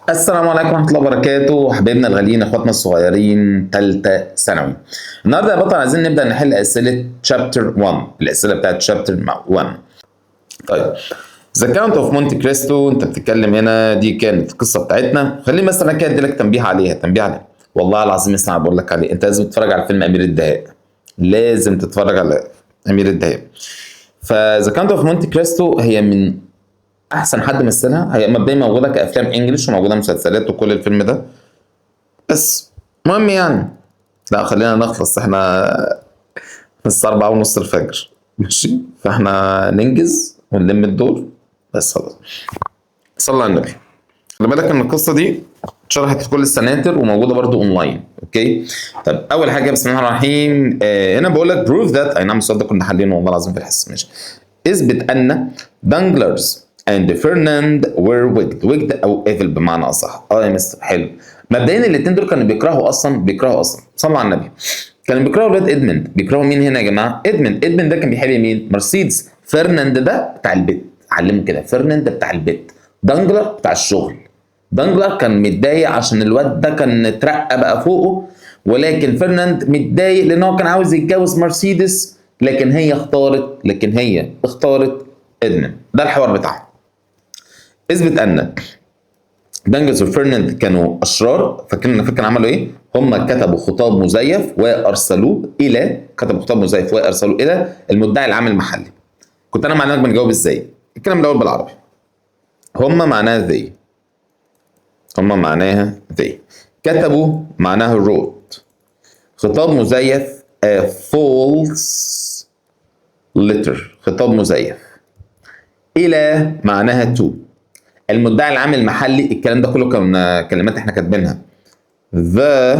السلام عليكم ورحمة الله وبركاته، حبايبنا الغاليين، اخواتنا الصغيرين، تالتة ثانوي. النهارده يا بطل عايزين نبدأ نحل أسئلة شابتر 1، الأسئلة بتاعت شابتر 1. طيب، ذا كاونت اوف مونte كريستو، انت بتتكلم هنا، دي كانت القصة بتاعتنا. خليني مثلا كده ادي لك تنبيه عليها. والله العظيم اسمع بقول لك عليه، انت لازم تتفرج على فيلم أمير الدهاء. لازم تتفرج على أمير الدهاء. فذا كاونت اوف مونte كريستو هي من احسن حد مثلها. هي مبدئيا موجوده كافلام انجلش وموجوده مسلسلات وكل الفيلم ده. بس المهم يعني، لا خلينا نخلص، احنا لسه 4:30 الفجر ماشي، فاحنا ننجز ونلم الدور. بس خلاص، صلى على النبي. خلي بالك ان القصه دي اتشرحت في كل السناتر وموجوده برضو اونلاين. اوكي، طب اول حاجه بسم الله الرحمن الرحيم. هنا بقول لك بروف ذات، اي نعم السؤال ده كنا حالينه والله العظيم في الحصه. ماشي، اثبت ان دانجلرز اند فرناند وير ويجد او ايفل بمعنى اصح. يا مستر حلو. مبدئيا الاثنين دول كانوا بيكرهوا اصلا. صلوا على النبي. كانوا بيكرهوا الواد ادمند. بيكرهوا مين هنا يا جماعه؟ ادمند ده كان بيحب مين؟ مرسيدس. فرناند ده بتاع البيت، علمه كده، فرناند بتاع البيت، دانجلر بتاع الشغل. دانجلر كان متضايق عشان الواد ده كان اترقى بقى فوقه، ولكن فرناند متضايق لان هو كان عاوز يتجوز مرسيدس، لكن هي اختارت ادمند. ده الحوار بتاعهم. اثبت ان دانجلز وفرناند كانوا اشرار. فاكرين عملوا ايه؟ هم كتبوا خطاب مزيف وارسلوه الى المدعي العام المحلي. كنت انا معناك بنجاوب ازاي؟ الكلام الاول بالعربي. هم معناها they. كتبوا معناها wrote. خطاب مزيف a false letter، خطاب مزيف. إلى معناها to. المدعي العام المحلي، الكلام ده كله كان كلمات احنا كاتبينها. the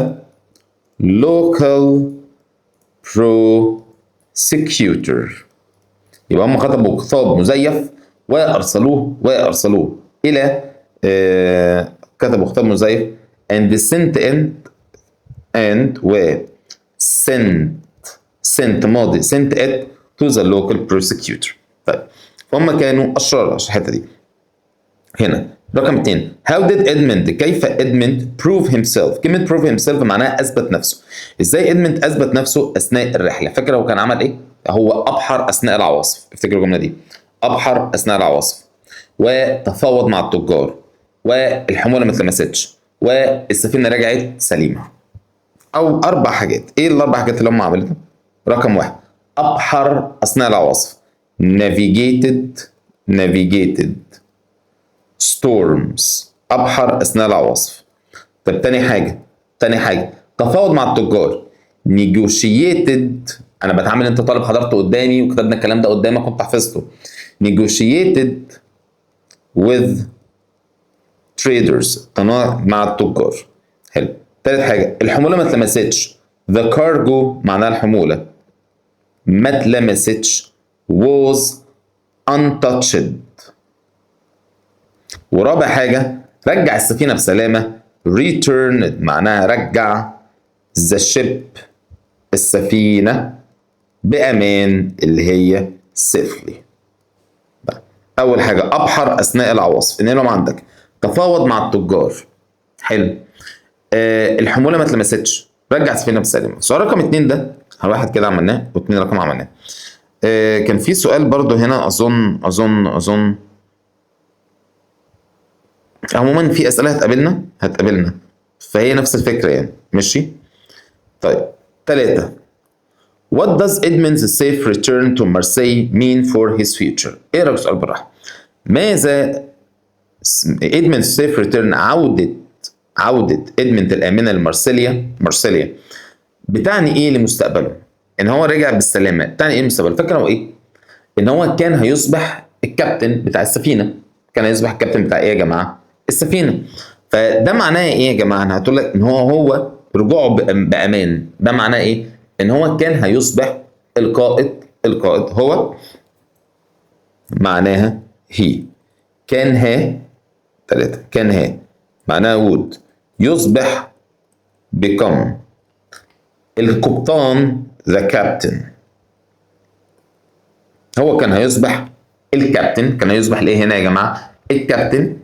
local prosecutor. يبقى هم كتبوا خطاب مزيف وارسلوه الى كتبوا خطاب مزيف and sent ماضي sent it to the local prosecutor. طيب، هم كانوا اشرار عشان الحته دي. هنا رقم 2، how did Edmund، كيف Edmund prove himself. كلمة prove himself معناها أثبت نفسه. إزاي Edmund أثبت نفسه أثناء الرحلة؟ فاكر هو كان عمل إيه؟ هو أبحر أثناء العواصف. افتكروا الجملة دي، أبحر أثناء العواصف، وتفاوض مع التجار، والحمولة ما اتلمستش، والسفينة رجعت سليمة. أو 4 حاجات. إيه الأربع حاجات اللي هم عملتها؟ رقم 1، أبحر أثناء العواصف، navigated storms، أبحر أثناء العواصف. طب تاني حاجة تفاوض مع التجار، negotiated. أنا بتعامل، أنت طالب حضرته قدامي وكتبنا الكلام ده قدامك وأنت حفظته. negotiated with traders، تناقض مع التجار. حلو. تالت حاجة، الحمولة ما اتلمستش، the cargo معناها الحمولة ما اتلمستش، was untouched. ورابع حاجة، رجع السفينة بسلامة، returned معناها رجع، the ship السفينة بأمان اللي هي safely. أول حاجة أبحر أثناء العواصف، نقلهم عندك. تفاوض مع التجار، حلو. الحمولة ما اتلمستش، رجع السفينة بسلامة. السؤال رقم 2 ده واحد كده عملناه، و2 رقم عملناه. كان في سؤال برضو هنا، أظن عموما في اسئله هتقابلنا، فهي نفس الفكره يعني. ماشي، طيب 3، what does Edmund's safe return to Marseille mean for his future. ايه رايك؟ سؤال بالراحه. ماذا Edmund's safe return، عوده ادمند الامنه لمارسيليا بتعني ايه لمستقبله؟ ان هو رجع بالسلامه بتعني ايه لمستقبله؟ فاكر هو ايه؟ ان هو كان هيصبح الكابتن بتاع السفينه. كان هيصبح الكابتن بتاع ايه يا جماعه؟ السفينه. فده معناه ايه يا جماعه؟ انا هتقول لك ان هو رجوعه بامان. ده معناه ايه؟ ان هو كان هيصبح القائد هو معناها هي. كان 3 معناها وود، يصبح become القبطان ذا كابتن. هو كان هيصبح الكابتن. كان هيصبح الايه هنا يا جماعه؟ الكابتن.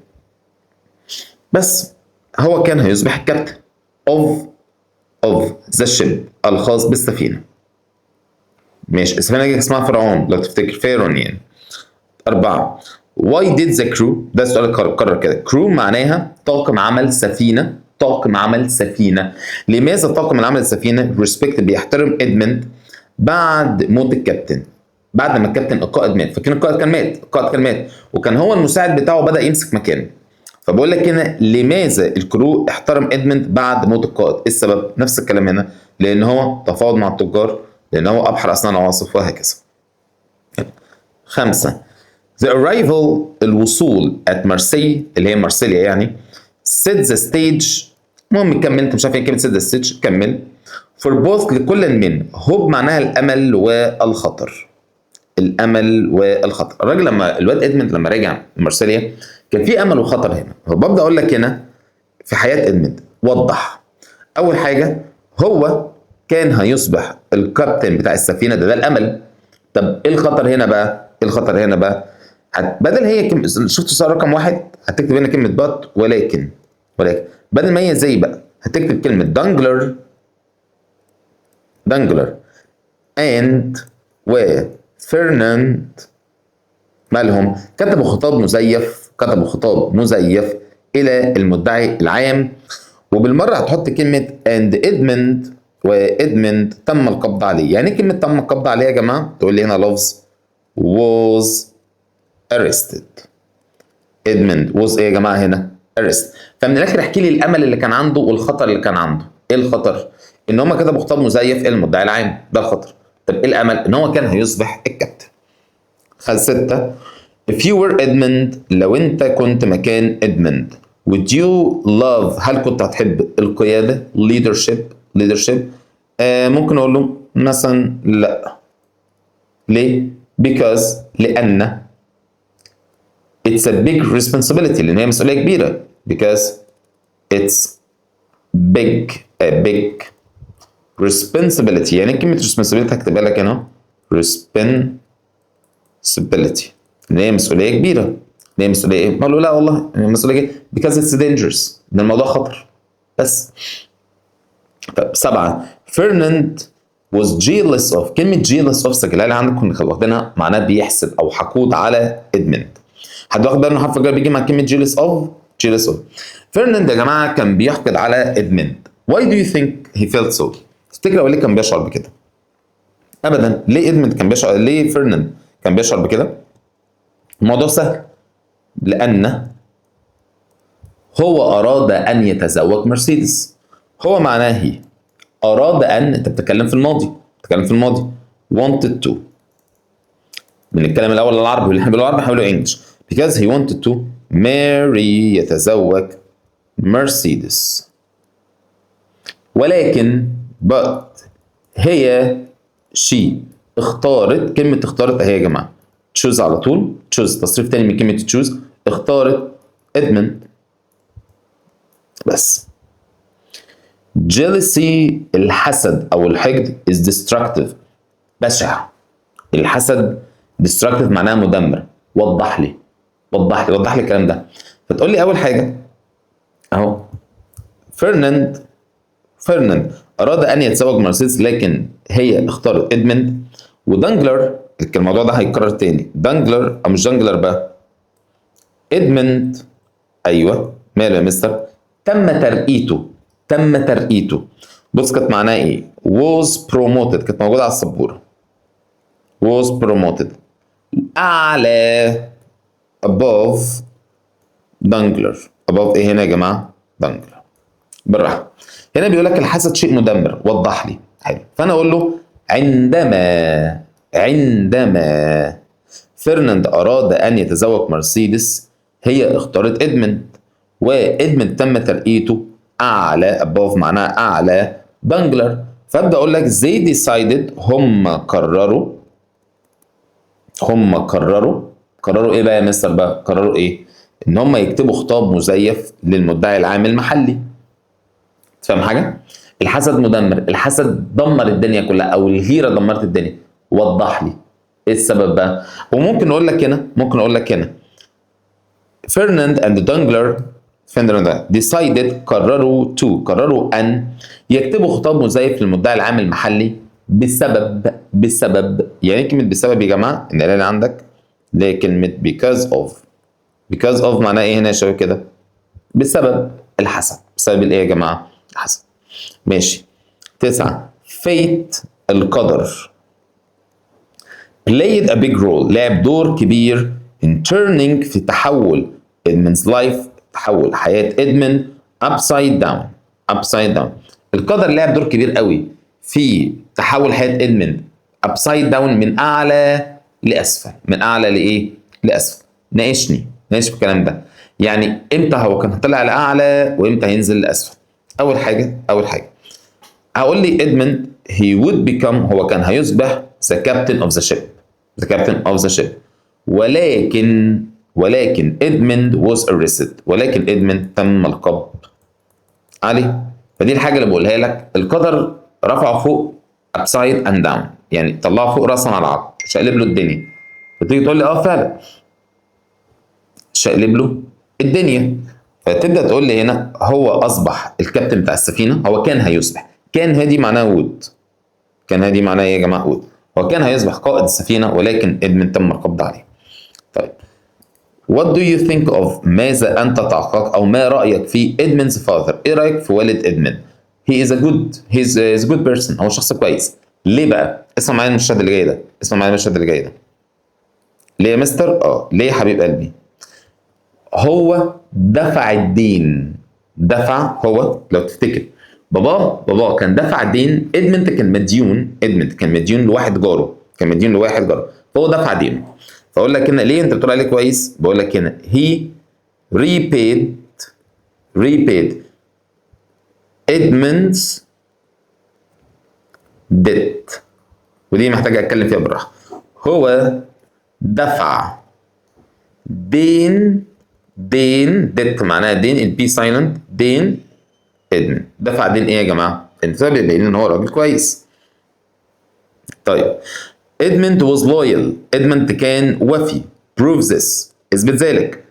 بس هو كان هيصبح الكابتن of the ship الخاص بالسفينة. ماشي، السفينة دي اسمها فرعون لو تفتكر، فيرون يعني. 4. Why did the crew، ده السؤال اتكرر كده، crew معناها طاقم عمل سفينة، طاقم عمل سفينة. لماذا طاقم العمل السفينة respect بيحترم إدمند بعد موت الكابتن؟ بعد ما الكابتن القائد مات، فكان القائد كان مات، القائد كان مات وكان هو المساعد بتاعه بدأ يمسك مكانه. فبقول لك هنا لماذا الكرو احترم ادمند بعد موت القائد؟ ايه السبب؟ نفس الكلام هنا، لان هو تفاوض مع التجار، لان هو ابحر اثناء العواصف، وهكذا. 5. The arrival الوصول at Marseille اللي هي مارسيليا يعني set the stage. المهم كمل، انت مش عارف ايه كلمه set the stage، كمل. for both لكل من hope معناها الامل والخطر. الامل والخطر. الراجل لما الواد ادمند لما رجع مارسيليا كان في امل وخطر هنا، فببدا اقول لك هنا في حياه ادمند وضح. اول حاجه هو كان هيصبح الكابتن بتاع السفينه، ده الامل. طب ايه الخطر هنا بقى؟ ايه الخطر هنا بقى؟ بدل هي شفت السؤال رقم 1 هتكتب هنا كلمه بات ولكن بدل ما هي زي بقى هتكتب كلمه دانجلر and وفرناند مالهم كتبوا خطاب مزيف الى المدعي العام. وبالمره هتحط كلمه and ادمند، وادمند تم القبض عليه. يعني كلمه تم القبض عليه يا جماعه؟ تقول لي هنا لفظ was arrested. ادمند was ايه يا جماعه هنا؟ arrest. فمن الاخر احكي لي الامل اللي كان عنده والخطر اللي كان عنده. ايه الخطر؟ ان هم كتبوا خطاب مزيف الى المدعي العام، ده الخطر. طب ايه الامل؟ ان هو كان هيصبح الكابتن. 6. if you were Edmund لو انت كنت مكان ادمند would you love هل كنت هتحب القيادة leadership؟ ممكن اقول له مثلا لا. ليه؟ because لأن it's a big responsibility لأن هي مسؤولية كبيرة. because it's a big responsibility. يعني كلمة responsibility هكتبها لك هنا responsibility ان هي مسؤوليه كبيره. ان هي مسؤوليه ايه؟ ما له لا والله مسؤوليه ايه؟ because it's dangerous، ده الموضوع خطر بس. طب 7. Ferdinand was jealous of. كلمه jealous of سجلها لي عندك، كنا واخدينها معناها بيحسد او حقود على ادمند. حد واخد باله ان حرف الجر بيجي مع كلمه jealous of. Ferdinand يا جماعه كان بيحقد على ادمند. why do you think he felt so؟ تفتكر هو ليه كان بيشعر بكده؟ ابدا. ليه ادمند كان بيشعر؟ ليه فيرناند كان بيشعر بكده؟ الموضوع سهل، لأن هو أراد أن يتزوج مرسيدس. هو معناه أراد أن، أنت بتتكلم في الماضي wanted to. بنتكلم الأول العربي، واللي احنا بنقوله عربي هنقوله انجلش. because he wanted to marry يتزوج مرسيدس. ولكن but هي she اختارت. كلمة اختارت اهي يا جماعة، تشوز على طول، تشوز تصريف تاني من كلمة تشوز. اختارت ادمند بس. jealousy الحسد او الحقد is destructive بشع. الحسد destructive معناها مدمر. وضح لي الكلام ده. فتقول لي اول حاجة اهو فرناند اراد ان يتزوج مرسيدس لكن هي اختارت ادمند. ودانجلر الموضوع ده هيتكرر تاني، دانجلر او مش دانجلر بقى، ادمند. ايوه ماله يا مستر؟ تم ترقيته. بص كانت معناها ايه؟ was promoted، كانت موجوده على السبوره. was promoted اعلى above دانجلر. above ايه هنا يا جماعه؟ دانجلر. بالراحه. هنا بيقول لك الحسد شيء مدمر، وضح لي. حلو، فانا اقول له عندما فرناند أراد أن يتزوج مرسيدس هي اختارت إدمند، وإدمند تم ترقيته أعلى above معناها أعلى دانجلر. فأبدأ أقول لك they decided هم قرروا إيه بقى يا مستر بقى؟ قرروا إيه؟ إن هم يكتبوا خطاب مزيف للمدعي العام المحلي. تفهم حاجة؟ الحسد مدمر، الحسد دمر الدنيا كلها، أو الغيرة دمرت الدنيا. وضح لي ايه السبب بقى؟ وممكن اقول لك هنا Ferdinand and Dangler defender ده decided قرروا أن يكتبوا خطاب مزيف للمدعي العام المحلي بسبب يعني كلمة بسبب يا جماعة إن اللي عندك اللي هي كلمة because of معناها إيه هنا يا شباب كده؟ بسبب الحسد. بسبب الإيه يا جماعة؟ الحسد. ماشي. 9 fate القدر played a big role لعب دور كبير in turning في تحول Edmund's life تحول حياة إدموند upside down. القدر لعب دور كبير قوي في تحول حياة إدموند upside down من أعلى لأسفل. من أعلى لإيه؟ لأسفل. ناقشني في الكلام ده. يعني إمتى هو كان طلع لأعلى وإمتى هينزل لأسفل؟ أول حاجة هقول لي إدموند he would become هو كان هيصبح the captain of the ship ولكن إدموند was arrested. ولكن إدموند تم القبض عليه. فدي الحاجة اللي بقولها لك. القدر رفعه فوق upside and down يعني طلعه فوق راسا على عقب شقلب له الدنيا. فتيجي تقول لي فعلا شقلب له الدنيا. فتبدأ تقول لي هنا هو أصبح الكابتن بتاع السفينة. هو كان هيصبح كان هادي معناه وود. كان هادي معناه إيه يا جماعة؟ وود. هو كان هيصبح قائد السفينة ولكن إدموند تم القبض عليه. طيب What do you think of ماذا أنت تعتقد أو ما رأيك في Edmund's father؟ إيه رأيك في والد إدموند؟ He is a good person. هو شخص كويس. ليه بقى؟ اسمع معايا المشهد اللي جاي ده. ليه يا مستر؟ ليه يا حبيب قلبي؟ هو دفع الدين. هو لو تفتكر بابا كان دفع الدين. إدموند كان مديون لواحد جاره. فهو دفع دينه. فاقول لك هنا ليه انت بتقول عليه كويس؟ بقول لك هنا he repaid Edmund's debt. ودي محتاج اتكلم فيها بالراحه. هو دفع دين debt معناها دين in P silent دين إدموند. دفع دين ايه يا جماعه؟ انت بيبين ان هو راجل كويس. طيب إدموند was loyal. إدموند كان وفي. prove this اثبت ذلك.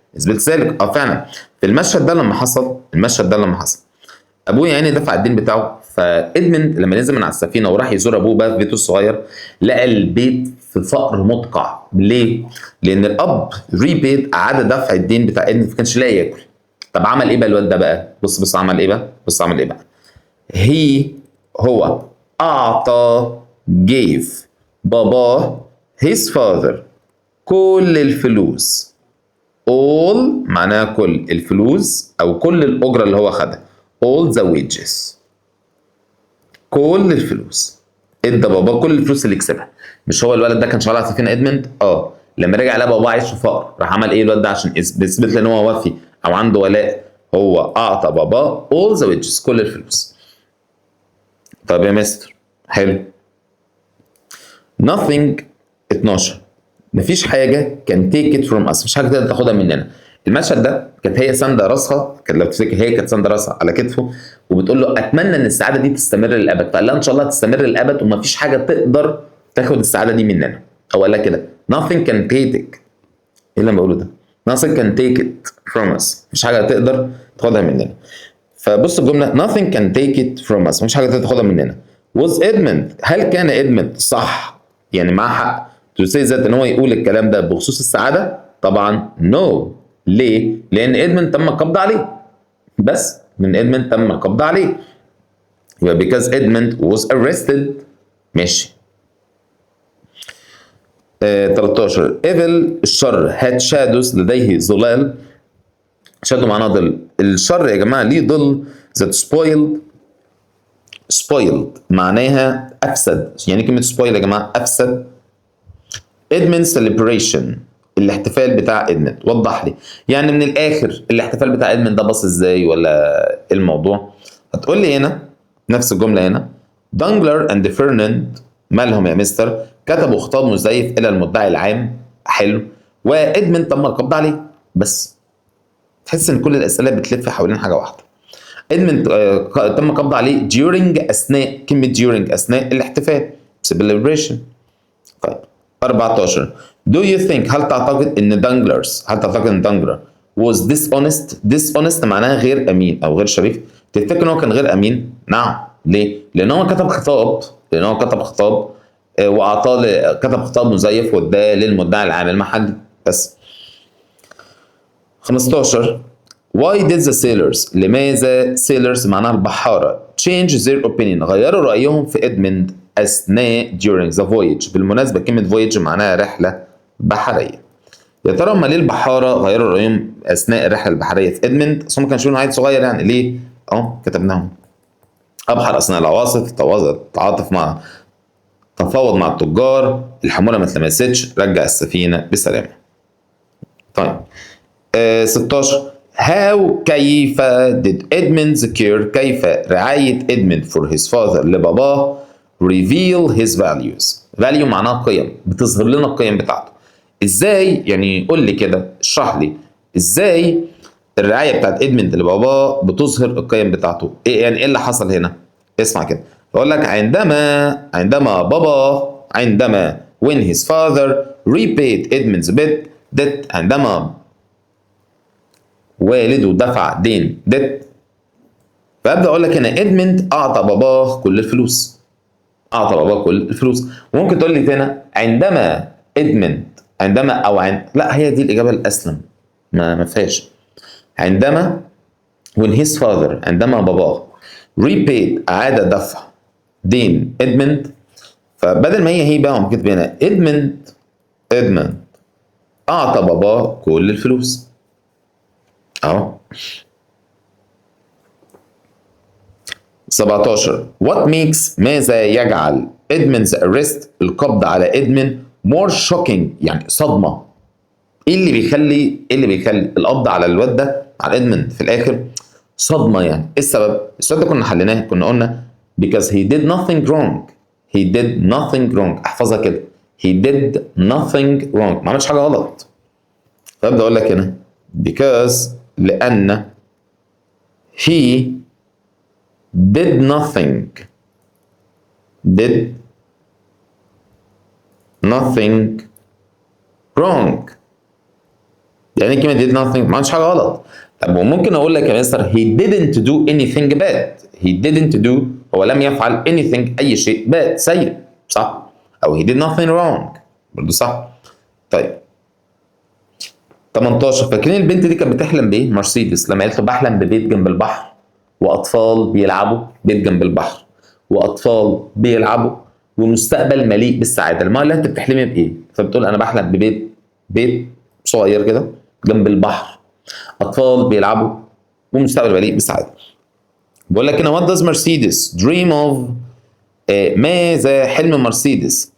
فعلا في المشهد ده لما حصل ابوه يعني دفع الدين بتاعه. فإدموند لما نزل من على السفينه وراح يزور ابوه بقى في بيته الصغير لقى البيت في فقر مدقع. ليه؟ لان الاب ريبيد اعاد دفع الدين بتاع إدموند ما كانش لاقي ياكل. طب عمل ايه بقى الواد ده بقى؟ بص عمل ايه بقى؟ هو اعطى gave بابا his father كل الفلوس. all معناها كل الفلوس او كل الاجره اللي هو خدها. all the wages. كل الفلوس. ادى بابا كل الفلوس اللي كسبها. مش هو الولد ده كان شغال على سفينه إدموند؟ لما رجع لقى بابا عايش في فقر راح عمل ايه الولد ده عشان يثبت له ان هو وفي او عنده ولاء؟ هو اعطى بابا all the wages كل الفلوس. طب يا مستر حلو. nothing 12 مفيش حاجه كان take it from us. مفيش حاجه تقدر تاخدها مننا. المشهد ده كانت هي ساندة راسها. كان لو تفتكر هي كانت ساندة راسها على كتفه وبتقول له اتمنى ان السعاده دي تستمر للابد. فقال لها ان شاء الله تستمر للابد ومفيش حاجه تقدر تاخد السعاده دي مننا. او قال لها كده nothing can take it. ايه اللي انا بقوله ده؟ nothing can take it from us. مفيش حاجه تقدر تاخدها مننا. فبص الجمله nothing can take it from us. مفيش حاجه تقدر تاخدها مننا. was Edmund هل كان إدموند صح يعني معاه حق to say that ان هو يقول الكلام ده بخصوص السعاده؟ طبعا no. ليه؟ لان إدموند تم القبض عليه. بس من إدموند تم القبض عليه يبقى because Edmund was arrested. ماشي. 13 evil الشر had shadows لديه ظلال. shadow معناه ظل. الشر يا جماعه ليه ظل that spoiled معناها افسد. يعني كلمه spoil يا جماعه افسد. Edmund celebration الاحتفال بتاع إدموند. وضح لي يعني من الاخر الاحتفال بتاع إدموند ده باص ازاي ولا الموضوع؟ هتقول لي هنا نفس الجمله هنا دانجلر اند فرناند مالهم يا مستر؟ كتبوا خطاب مزيف الى المدعي العام. حلو. وإدموند تم القبض عليه. بس تحس ان كل الاسئله بتلف حوالين حاجه واحده. إدموند تم القبض عليه during اثناء كلمه during اثناء الاحتفال celebration. طيب 14 do you think هل تعتقد ان دانجلر was dishonest معناها غير امين او غير شريف. تفتكر ان هو كان غير امين؟ نعم. ليه؟ لان هو كتب خطاب واعطاه كتب خطاب مزيف واداه للمدعي العام المحلي بس. 15 Why did the sailors لماذا sailors معناها البحارة change their opinion غيروا رأيهم في إدمند أثناء during the voyage. بالمناسبة كلمة voyage معناها رحلة بحرية. يا ترى هم ليه البحارة غيروا رأيهم أثناء الرحلة البحرية في إدمند؟ أصل هم كانوا شايفينه عيل صغير يعني. ليه؟ كتبناهم. أبحر أثناء العواصف، تفاوض مع التجار، الحمولة ما اتلمستش، رجع السفينة بسلامة. طيب 16 كيف did Edmund's care كيف رعاية Edmund for his father لباباه reveal his values. value معناها قيم، بتظهر لنا القيم بتاعته. ازاي يعني؟ قول لي كده، اشرح لي ازاي الرعاية بتاعت Edmund لباباه بتظهر القيم بتاعته. ايه يعني ايه اللي حصل هنا؟ اسمع كده، اقول لك عندما when his father repaid Edmund's debt عندما والده دفع دين ديت. فابدا اقول لك هنا ادمند اعطى باباه كل الفلوس. وممكن تقول لي هنا لا هي دي الاجابه الاسلم، ما فيهاش. عندما when his father عندما باباه repaid اعاد دفع دين ادمند. فبدل ما هي بقى ممكن تبقى هنا ادمند اعطى باباه كل الفلوس. 17 What makes ماذا يجعل Edmund's arrest القبض على إدمند more shocking يعني صدمة. ايه اللي بيخلي القبض على الواد ده على إدمند في الآخر صدمة يعني؟ ايه السبب؟ السؤال ده كنا حليناه، كنا قلنا because he did nothing wrong. احفظها كده، he did nothing wrong ما عملش حاجة غلط. فأبدأ أقول لك هنا because لأن he did nothing wrong. يعني كلمة did nothing ما عملش حاجة غلط. طب وممكن أقول لك يا مستر he didn't do anything bad. هو لم يفعل anything أي شيء bad سيء، صح؟ أو he did nothing wrong برضه صح. طيب 18 فاكرين البنت دي كانت بتحلم بايه؟ مرسيدس لما قالت له بحلم ببيت جنب البحر واطفال بيلعبوا، بيت جنب البحر واطفال بيلعبوا ومستقبل مليء بالسعاده. المره اللي انت بتحلمي بايه؟ فبتقول انا بحلم ببيت صغير كده جنب البحر، اطفال بيلعبوا ومستقبل مليء بالسعاده. بقول لك هنا وات داز مرسيدس دريم اوف ماذا حلم مرسيدس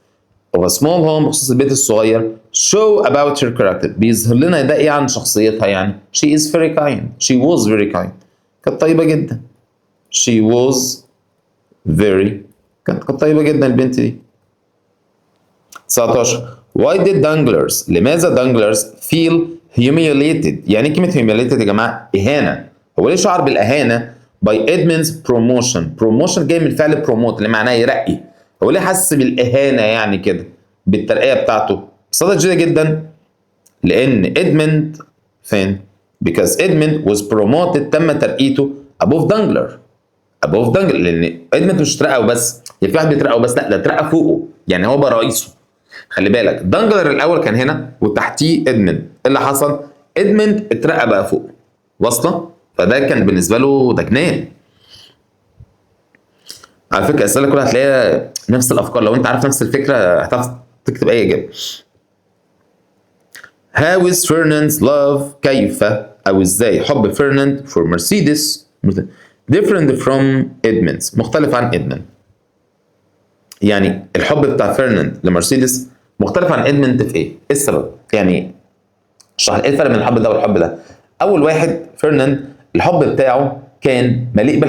of a small home بخصوص البيت الصغير show about her character بيظهر لنا ده ايه عن شخصيتها يعني. she was very kind كانت طيبة جدا. كانت طيبة جدا البنت دي. 19 why did Danglars لماذا Danglars feel humiliated. يعني كلمة humiliated يا جماعة إهانة. هو ليه شعر بالإهانة by Edmund's promotion جاي من الفعل promote اللي معناه يرقي. هو ليه حس بالإهانة يعني كده بالترقية بتاعته؟ بصدق جدا جدا لأن إدمند فين؟ because Edmund was promoted تم ترقيته above Dangler لأن إدمند مش اترقى وبس، في واحد بيترقى وبس، لا ده اترقى فوقه يعني هو بقى رئيسه. خلي بالك دانجلر الأول كان هنا وتحتيه إدمند، إيه اللي حصل؟ إدمند اترقى بقى فوقه واصلة؟ فده كان بالنسبة له ده جنان. على فكره الاسئله كلها هتلاقيها نفس الافكار، لو انت عارف نفس الفكره هتعرف تكتب اي اجابه. How is Fernand's love كيف او ازاي حب فرناند for Mercedes different from Edmund's مختلف عن إدمند. يعني الحب بتاع فرناند لمرسيدس مختلف عن إدمند في ايه؟ السبب؟ يعني اشرح ايه الفرق بين الحب ده والحب ده؟ اول واحد فرناند الحب بتاعه كان مليء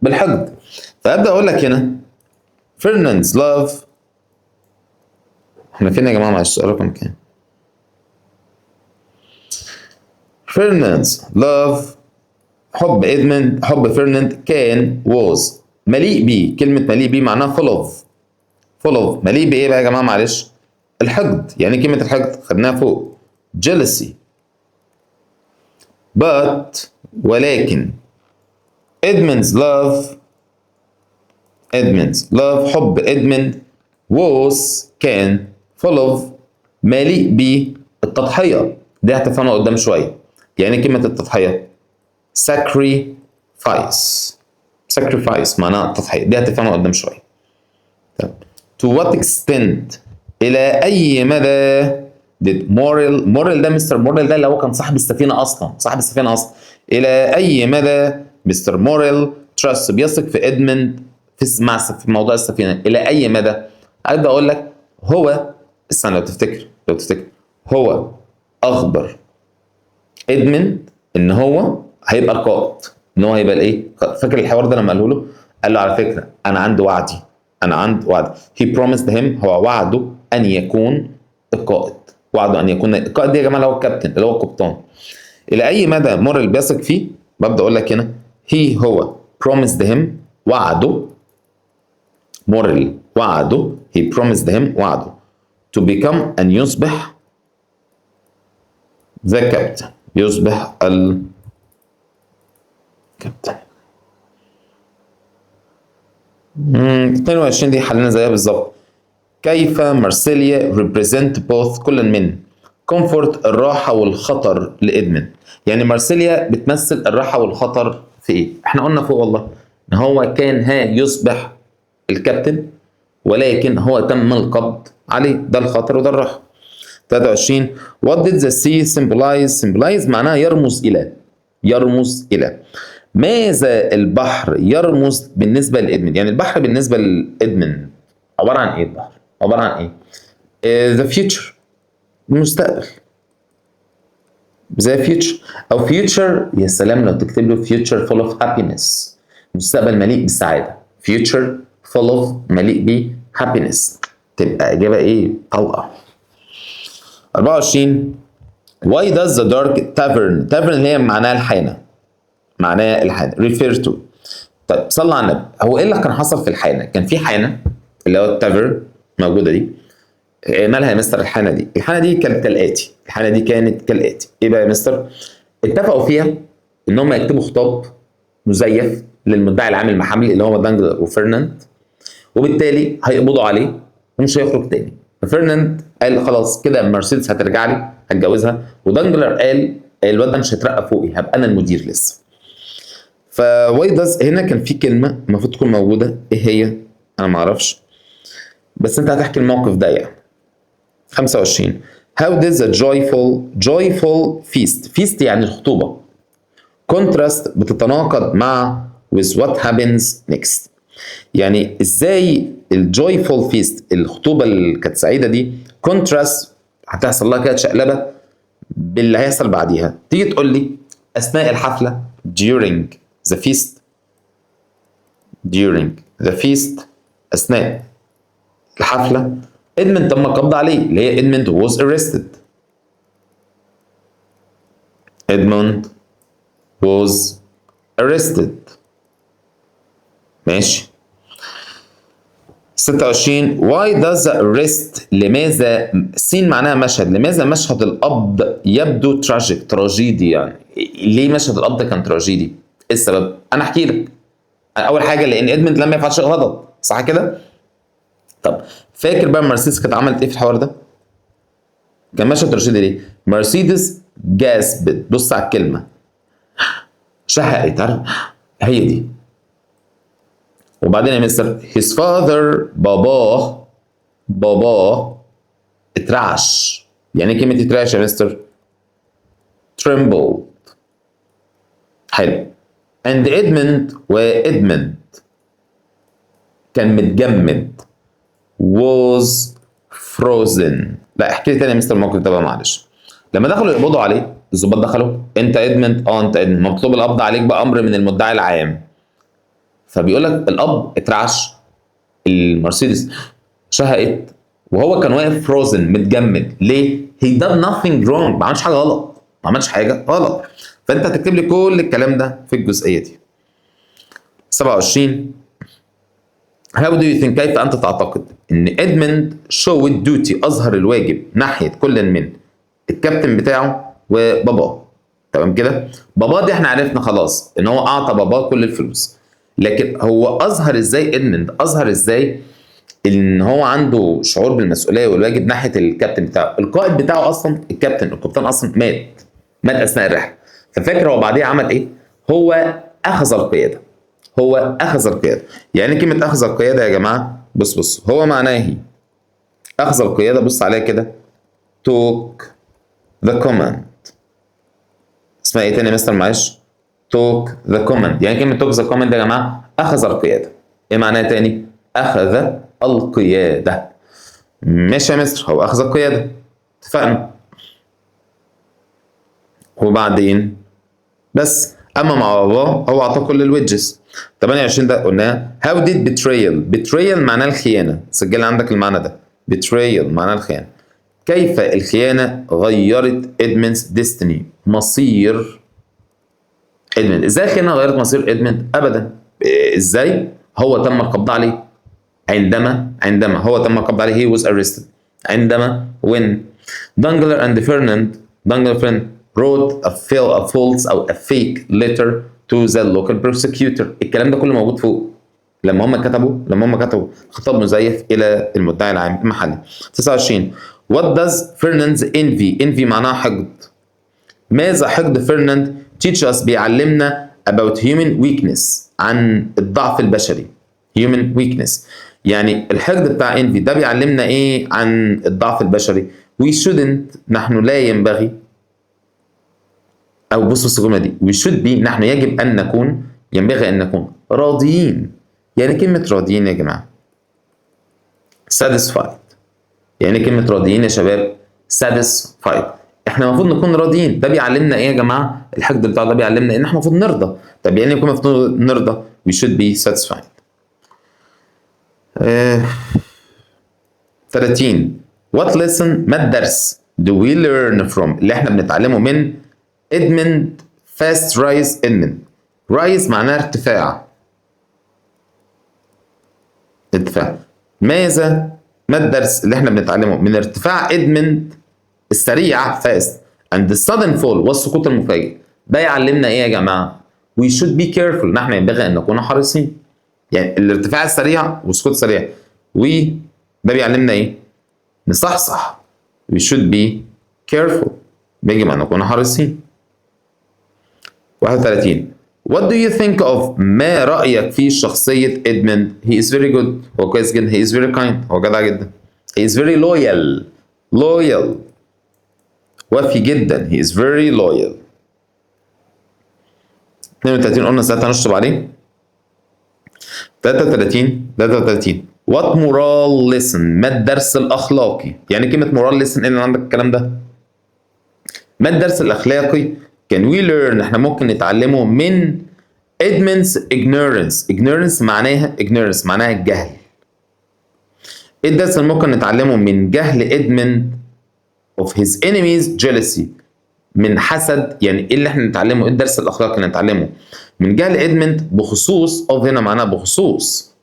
بالحقد. فابدا اقول لك هنا Fernand's love احنا فين يا جماعه؟ معلش السؤال رقم كام؟ Fernand's love حب فرناند كان was مليء بيه. كلمه مليء بيه معناها full of مليء بايه بقى يا جماعه؟ معلش الحقد. يعني كلمه الحقد خدناها فوق jealousy but ولكن Edmund's love حب إدموند was كان full of مليء بالتضحية. دي هتفهمها قدام شوية. يعني كلمة التضحية sacrifice معناها التضحية. دي هتفهمها قدام شوية. طب to what extent إلى أي مدى did moral ده مستر موريل ده اللي هو كان صاحب السفينة أصلا. إلى أي مدى مستر موريل trust بيثق في إدموند في موضوع السفينة. إلى أي مدى؟ أبدأ أقول لك هو استنى لو تفتكر هو أخبر إدموند إن هو هيبقى القائد، إن هو هيبقى الإيه؟ فاكر الحوار ده لما قال له على فكرة أنا عندي وعد. he promised him هو وعده أن يكون القائد. القائد دي يا جماعة اللي هو الكابتن اللي هو القبطان. إلى أي مدى موريل بيثق فيه؟ ببدأ أقول لك هنا هو promised him وعده. موريل وعده he promised him وعده to become أن يصبح the captain. يصبح الكابتن. 22 دي حلنا زيها بالظبط. كيف مارسيليا represent both كل من comfort الراحة والخطر لإدموند. يعني مارسيليا بتمثل الراحة والخطر في إيه؟ إحنا قلنا فوق والله إن هو كان يصبح الكابتن ولكن هو تم القبض عليه. ده الخطر وده الراحة. 23 what did the sea symbolize معناها يرمز إلى ماذا البحر يرمز بالنسبة لإدموند. يعني البحر بالنسبة لإدموند عبارة عن إيه؟ البحر عبارة عن إيه؟ the future المستقبل. زي future أو future يا سلام لو تكتب له future full of happiness مستقبل مليء بالسعادة. future full of مليء ب happiness تبقى إجابة إيه؟ طلقة. 24 why does the dark tavern اللي هي معناها الحانة refer to. طيب صلى على النبي. هو ايه اللي كان حصل في الحانة؟ كان في حانة اللي هو التافرن موجودة دي. مالها يا مستر الحانة دي؟ الحانة دي كانت كالآتي. ايه بقى يا مستر؟ اتفقوا فيها ان هم يكتبوا خطاب مزيف للمدعي العام المحامي اللي هو دانجلر وفرناند، وبالتالي هيقبضوا عليه ومش هيخرج تاني. ففرناند قال خلاص كده مرسيدس هترجع لي هتجوزها، ودانجلر قال الواد ده مش هيترقى فوقي هبقى انا المدير لسه. فواي داز هنا كان في كلمه المفروض تكون موجوده. ايه هي؟ انا ما اعرفش بس انت هتحكي الموقف ده يعني. 25 how did the joyful feast يعني الخطوبه contrast بتتناقض مع with what happens next. يعني ازاي الجويفول فيست الخطوبه اللي كانت سعيده دي كونتراست هتحصل لها كده شقلبه باللي هيحصل بعديها. تيجي تقول لي اثناء الحفله during the feast اثناء الحفله ادموند تم القبض عليه اللي هي ادموند was arrested. ماشي. 26 why does the arrest لماذا سين معناها مشهد. لماذا مشهد القبض يبدو تراجيدي؟ يعني ليه مشهد القبض كان تراجيدي؟ ايه السبب؟ انا احكي لك. اول حاجه لان ادموند لم يفعل شيء غلط صح كده. طب فاكر بقى مرسيدس كانت عملت ايه في الحوار ده؟ كان مشهد تراجيدي ليه؟ مرسيدس جاسبت. بص على الكلمه شهقت. عارف هي دي. وبعدين يا مستر his father باباه اترعش. يعني كلمة اترعش يا مستر؟ trembled. حلو. and وإدموند كان متجمد was frozen. لا احكي لي تاني يا مستر الموقف ده بقى معلش. لما دخلوا يقبضوا عليه الظباط دخلوا انت ادموند انت ادموند مطلوب القبض عليك بأمر من المدعي العام. فبيقول لك الاب اترعش المرسيدس شهقت وهو كان واقف فروزن متجمد. ليه؟ he did nothing wrong. ما عملش حاجه غلط. فانت هتكتب لي كل الكلام ده في الجزئيه دي. 27 how do you think كيف انت تعتقد ان ادموند showed duty اظهر الواجب ناحيه كل من الكابتن بتاعه وباباه. تمام كده. بابا دي احنا عرفنا خلاص ان هو اعطى بابا كل الفلوس، لكن هو اظهر ازاي ادمند، اظهر ازاي ان هو عنده شعور بالمسؤوليه والواجب ناحيه الكابتن بتاعه. القائد بتاعه اصلا الكابتن اصلا مات اثناء الرحله. ففاكر هو بعديها عمل ايه؟ هو اخذ القياده. هو اخذ القياده. يعني كلمه اخذ القياده يا جماعه، بص هو معناه ايه؟ اخذ القياده، بص عليها كده، took the command. اسمها ايه تاني يا مستر معلش؟ took the command. يعني كلمه took the command يا جماعه اخذ القياده. ايه معناها تاني؟ اخذ القياده. ماشي يا مستر، هو اخذ القياده، اتفقنا. وبعدين بس اما مع باباه هو اعطاه كل الويدجز. 28 ده قلناه. how did betrayal معناه الخيانه، سجل عندك المعنى ده. betrayal معناه الخيانه. كيف الخيانه غيرت ادمند's destiny، مصير ادمند. ازاي الخيانه غيرت مصير ادمند؟ ابدا. ازاي؟ هو تم القبض عليه. عندما هو تم القبض عليه he was arrested. عندما when Dangler and Fernand wrote a false أو a fake letter to the local prosecutor. الكلام ده كله موجود فوق. لما هم كتبوا خطاب مزيف إلى المدعي العام المحلي. 29 What does Fernand's envy معناها حقد. ماذا حقد فرناند teach us بيعلمنا about human weakness، عن الضعف البشري. human weakness يعني الحقد بتاع envy ده بيعلمنا ايه عن الضعف البشري؟ we shouldn't، نحن لا ينبغي، او بص الجمله دي we should be، نحن يجب ان نكون، ينبغي ان نكون راضيين. يعني كلمه راضيين يا جماعه satisfied. يعني كلمه راضيين يا شباب satisfied. احنا المفروض نكون راضيين. ده بيعلمنا ايه يا جماعه؟ الحقد بتاعه ده بيعلمنا ان احنا المفروض نرضى. طب يعني نكون المفروض نرضى we should be satisfied. 30 what lesson، ما الدرس do we learn from، اللي احنا بنتعلمه من ادمند fast rise. ادمند rise معناه ارتفاع. ما الدرس اللي احنا بنتعلمه من ارتفاع ادمند السريع fast and the sudden fall والسقوط المفاجئ؟ ده يعلمنا ايه يا جماعه؟ we should be careful، نحن ينبغي ان نكون حريصين. يعني الارتفاع السريع والسقوط السريع ده بيعلمنا ايه؟ نصحصح. we should be careful، يجب ان نكون حريصين. 31 what do you think of، ما رأيك في شخصية ادمند؟ he is very good، هو كويس جدا. he is very kind، هو جدع جدا. he is very loyal، وفي جدا. he is very loyal. 32 قلنا ساعتها هنشطب عليه. 33 what moral lesson، ما الدرس الأخلاقي. يعني كلمة moral lesson ايه اللي عندك الكلام ده؟ ما الدرس الأخلاقي can we learn، احنا ممكن نتعلمه من Edmund's ignorance معناها الجهل. ايه الدرس اللي ممكن نتعلمه من جهل ادمند of his enemies jealousy، من حسد. يعني ايه اللي احنا نتعلمه؟ ايه الدرس الاخلاقي اللي نتعلمه من جهل ادمند بخصوص of، هنا معناها بخصوص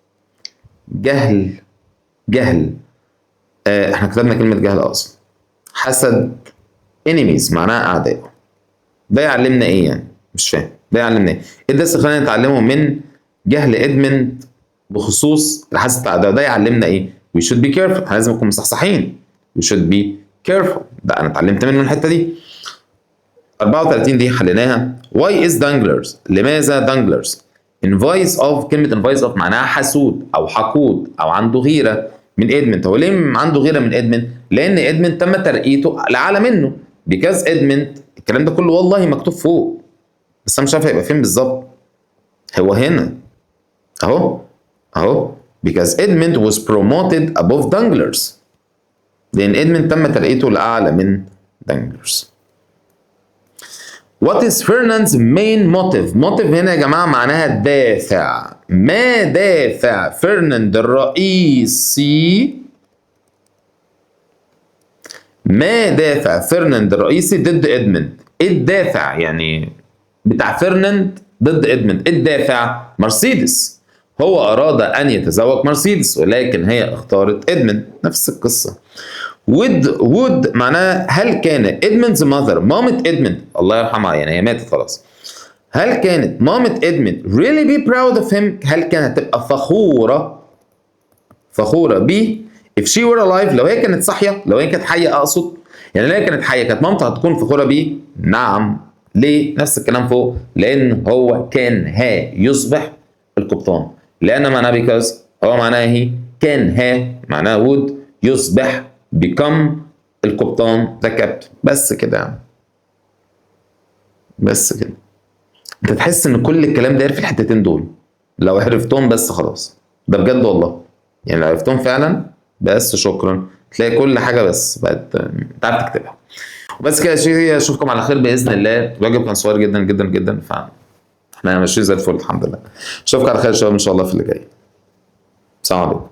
جهل. احنا كتبنا كلمة جهل اصلا. حسد enemies معناها اعداء. ده يعلمنا ايه يعني؟ مش فاهم. ده يعلمنا ايه؟ ايه الدرس اللي خلينا نتعلمه من جهل ادمند بخصوص الحسد بتاع ده يعلمنا ايه؟ we should be careful، احنا لازم نكون مصحصحين. we should be careful، ده انا اتعلمت منه الحته دي. 34 دي حليناها. why is Danglers، لماذا Danglers envious of، كلمه envious of معناها حسود او حقود او عنده غيره من ادمند. هو ليه عنده غيره من ادمند؟ لان ادمند تم ترقيته لاعلى منه. because ادمند، الكلام ده كله والله مكتوب فوق بس انا مش عارف هيبقى فين بالظبط. هو هنا اهو because Edmund was promoted above Danglers، لأن إدمند تم ترقيته لأعلى من Danglers. What is Fernand's main motive؟ motive هنا يا جماعة معناها الدافع. ما دافع فرناند الرئيسي؟ ضد إدمند؟ إيه الدافع يعني بتاع فرناند ضد إدمند؟ إيه الدافع؟ مرسيدس. هو أراد أن يتزوج مرسيدس ولكن هي اختارت إدمند. نفس القصة. would معناها هل كان Edmund's mother مامة إدموند الله يرحمها يعني هي ماتت خلاص، هل كانت مامة إدموند really be proud of him؟ هل كانت هتبقى فخورة بيه if she were alive؟ لو هي كانت صاحية، لو هي كانت حية أقصد، يعني لو هي كانت حية كانت مامتها هتكون فخورة بيه؟ نعم. ليه؟ نفس الكلام فوق، لأن هو كان يصبح القبطان، لأن معناه because هو معناه هي، كان معناه would، يصبح become القبطان the captain. بس كده يعني، بس كده. انت تحس ان كل الكلام داير في الحتتين دول، لو عرفتهم بس خلاص، ده بجد والله، يعني لو عرفتهم فعلا بس شكرا، تلاقي كل حاجه بس بقت تعرف تكتبها. وبس كده يا شيخي، اشوفكم على خير باذن الله. الواجب كان صغير جدا جدا جدا، فاحنا ماشيين زي الفل الحمد لله. اشوفك على خير يا شباب ان شاء الله في اللي جاي. سلام عليكم.